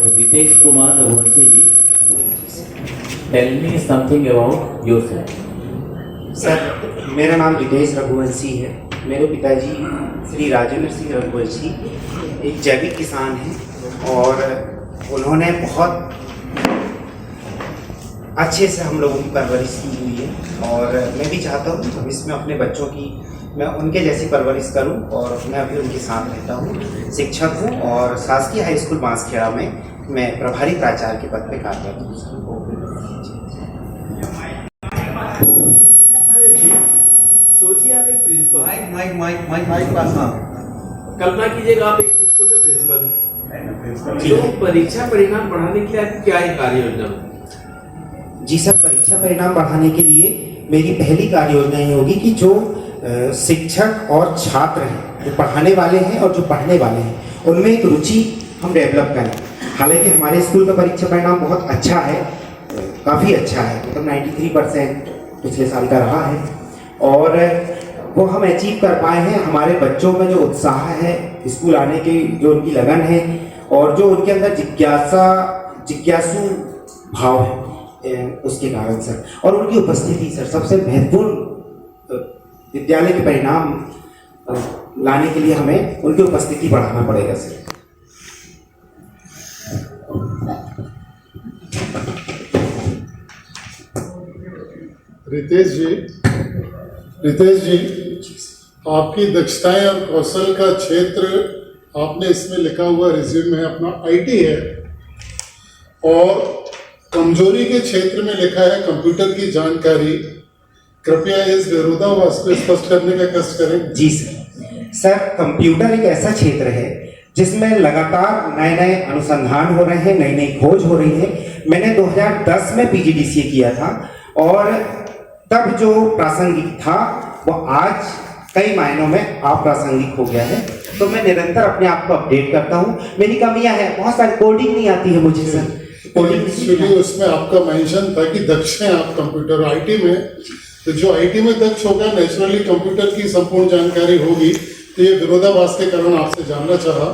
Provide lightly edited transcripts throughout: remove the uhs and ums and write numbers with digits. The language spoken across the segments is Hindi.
Ritesh Kumar Raghuvanshi ji, tell me something about yourself. Sir, मेरा नाम रितेश रघुवंशी है। मेरे पिताजी श्री राजेंद्र सिंह रघुवंशी एक जैविक किसान हैं और उन्होंने बहुत अच्छे से हम लोगों की परवरिश की हुई है और मैं भी चाहता हूँ भविष्य में अपने बच्चों की मैं उनके जैसी परवरिश करूँ और मैं अभी उनके साथ रहता हूँ। शिक्षक हूँ और शासकीय हाई स्कूल बांसखेड़ा में मैं प्रभारी प्राचार्य के पद पर कार्यरत हूँ। सोचिए आप एक प्रिंसिपल, माइक पास। हाँ, कल्पना कीजिएगा आप एक स्कूल के प्रिंसिपल हैं, तो परीक्षा परिणाम बढ़ाने के लिए आपकी क्या है कार्य योजना? जी सर, परीक्षा परिणाम बढ़ाने के लिए मेरी पहली कार्य योजना ये होगी कि जो शिक्षक और छात्र हैं, जो पढ़ाने वाले हैं और जो पढ़ने वाले हैं, उनमें एक रुचि हम डेवलप करें। हालांकि हमारे स्कूल का परीक्षा परिणाम बहुत अच्छा है, काफ़ी अच्छा है, मतलब 93% पिछले साल का रहा है और वो हम अचीव कर पाए हैं। हमारे बच्चों में जो उत्साह है स्कूल आने की, जो उनकी लगन है और जो उनके अंदर जिज्ञासु भाव है, उसके कारण सर, और उनकी उपस्थिति सर, सबसे महत्वपूर्ण विद्यालय के परिणाम लाने के लिए हमें उनकी उपस्थिति बढ़ाना पड़ेगा सर। रितेश जी, आपकी दक्षताएं और कौशल का क्षेत्र आपने इसमें लिखा हुआ रिज्यूम में अपना आईटी है और कमजोरी के क्षेत्र में लिखा है कंप्यूटर की जानकारी। कृपया इस विरोधाभास को स्पष्ट करने का कष्ट करें। जी सर, कंप्यूटर एक ऐसा क्षेत्र है जिसमें लगातार नए नए अनुसंधान हो रहे हैं, नई नई खोज हो रही है। मैंने 2010 में पीजीडीसीए किया था और तब जो प्रासंगिक था वो आज कई मायनों में अप्रासंगिक हो गया है। तो मैं निरंतर अपने आप को अपडेट करता हूँ। मेरी कमियां हैं, बहुत सारी कोडिंग नहीं आती है मुझे सर, कोडिंग उसमें आपका मेंशन था कि दक्ष हैं आप कंप्यूटर आईटी में, तो जो आईटी में दक्ष होगा नेचुरली कंप्यूटर की संपूर्ण जानकारी होगी। तो ये विरोधाभास के कारण आपसे जानना चाहा।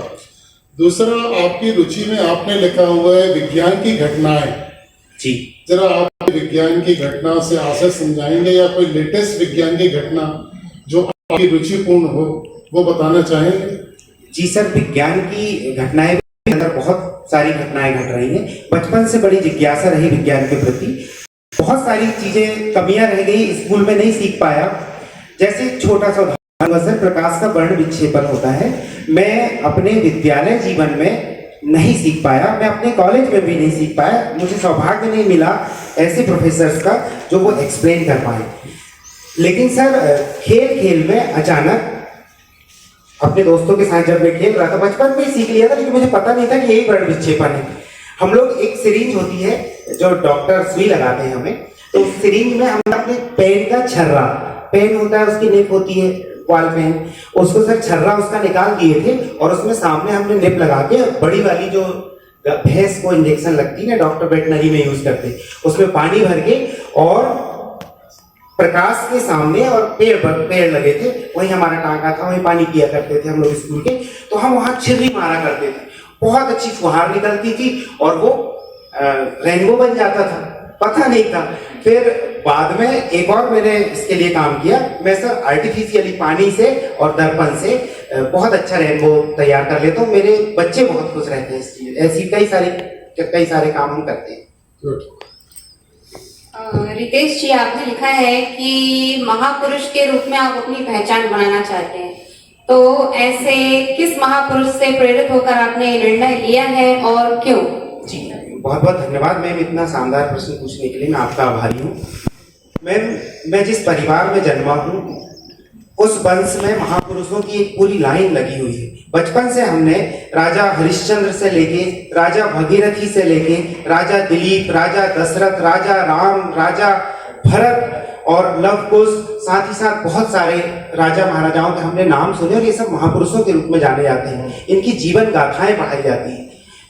दूसरा, आपकी रुचि में आपने लिखा हुआ है विज्ञान की घटनाएं। जी, जरा आप विज्ञान की घटना से आशय समझाएंगे या कोई लेटेस्ट विज्ञान की घटना जो आपकी रुचिपूर्ण हो वो बताना चाहेंगे? जी सर, विज्ञान की घटनाएं अंदर बहुत सारी घटनाएं घट रही हैं। बचपन से बड़ी जिज्ञासा रही विज्ञान के प्रति। बहुत सारी चीजें कमियां रह गई, स्कूल में नहीं सीख पाया। जैसे छोटा सा उदाहरण सर, प्रकाश का वर्ण विक्षेपण होता है, मैं अपने विद्यालय जीवन में नहीं सीख पाया, मैं अपने कॉलेज में भी नहीं सीख पाया। मुझे सौभाग्य नहीं मिला ऐसे प्रोफेसर्स का जो वो एक्सप्लेन कर पाए। लेकिन सर, खेल खेल में अचानक अपने दोस्तों के साथ जब मैं खेल रहा था, बचपन में ही सीख लिया था, लेकिन मुझे पता नहीं था कि यही वर्ण विक्षेपण है। हम लोग एक सिरिंज होती है जो डॉक्टर सुई लगाते हैं हमें, तो उस सिरिंज में हम अपने पेन का छर्रा, पेन होता है उसकी निप होती है, वाल पेन, उसको सर छर्रा उसका निकाल दिए थे और उसमें सामने हमने निप लगा के बड़ी वाली जो भैंस को इंजेक्शन लगती है ना, डॉक्टर वेटनरी में यूज करते, उसमें पानी भर के और प्रकाश के सामने और पेड़ लगे थे, वही हमारा टांका था, वही पानी पिया करते थे हम लोग स्कूल के। तो हम वहां छिर्री मारा करते थे, बहुत अच्छी फुहार निकलती थी और वो रेनबो बन जाता था, पता नहीं था। फिर बाद में एक और मैंने इसके लिए काम किया, मैं सर आर्टिफिशियली पानी से और दर्पण से बहुत अच्छा रेनबो तैयार कर लेता हूँ। मेरे बच्चे बहुत खुश रहते हैं इस चीज। ऐसी कई सारे काम हम करते हैं। रितेश जी, आपने लिखा है कि महापुरुष के रूप में आप अपनी पहचान बनाना चाहते हैं, तो ऐसे किस महापुरुष से प्रेरित होकर आपने निर्णय लिया है और क्यों? जी, बहुत बहुत धन्यवाद मैम, इतना शानदार प्रश्न पूछने के लिए मैं आपका आभारी हूँ। मैम, मैं जिस परिवार में जन्मा हूँ उस वंश में महापुरुषों की एक पूरी लाइन लगी हुई है। बचपन से हमने राजा हरिश्चंद्र से लेके राजा भगीरथी से लेके राजा दिलीप, राजा दशरथ, राजा राम, राजा भरत और लव कुश, साथ ही साथ बहुत सारे राजा महाराजाओं के हमने नाम सुने और ये सब महापुरुषों के रूप में जाने जाते हैं। इनकी जीवन गाथाएं पढ़ाई जाती हैं।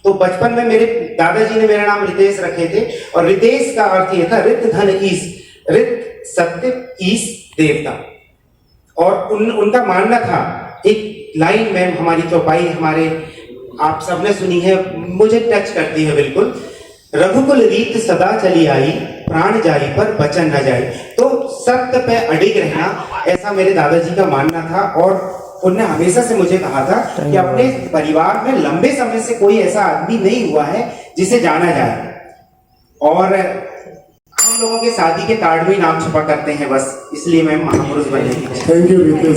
तो बचपन में मेरे दादाजी ने मेरा नाम रितेश रखे थे और रितेश का अर्थ ये था रित धन ईश, रित सत्य, ईश देवता। और उनका मानना था एक लाइन मैम हमारी चौपाई हमारे आप सबने सुनी है, मुझे टच करती है बिल्कुल। रघुकुल रीत सदा चली आई, प्राण जाई पर बचन न जाए। तो सत्य पे अडिग रहना, ऐसा मेरे दादाजी का मानना था। और उन्होंने हमेशा से मुझे कहा था कि अपने परिवार में लंबे समय से कोई ऐसा आदमी नहीं हुआ है जिसे जाना जाए। और हम लोगों के शादी के कार्ड में नाम छुपा करते हैं बस, इसलिए मैं महापुरुष बनने की थैंक यू।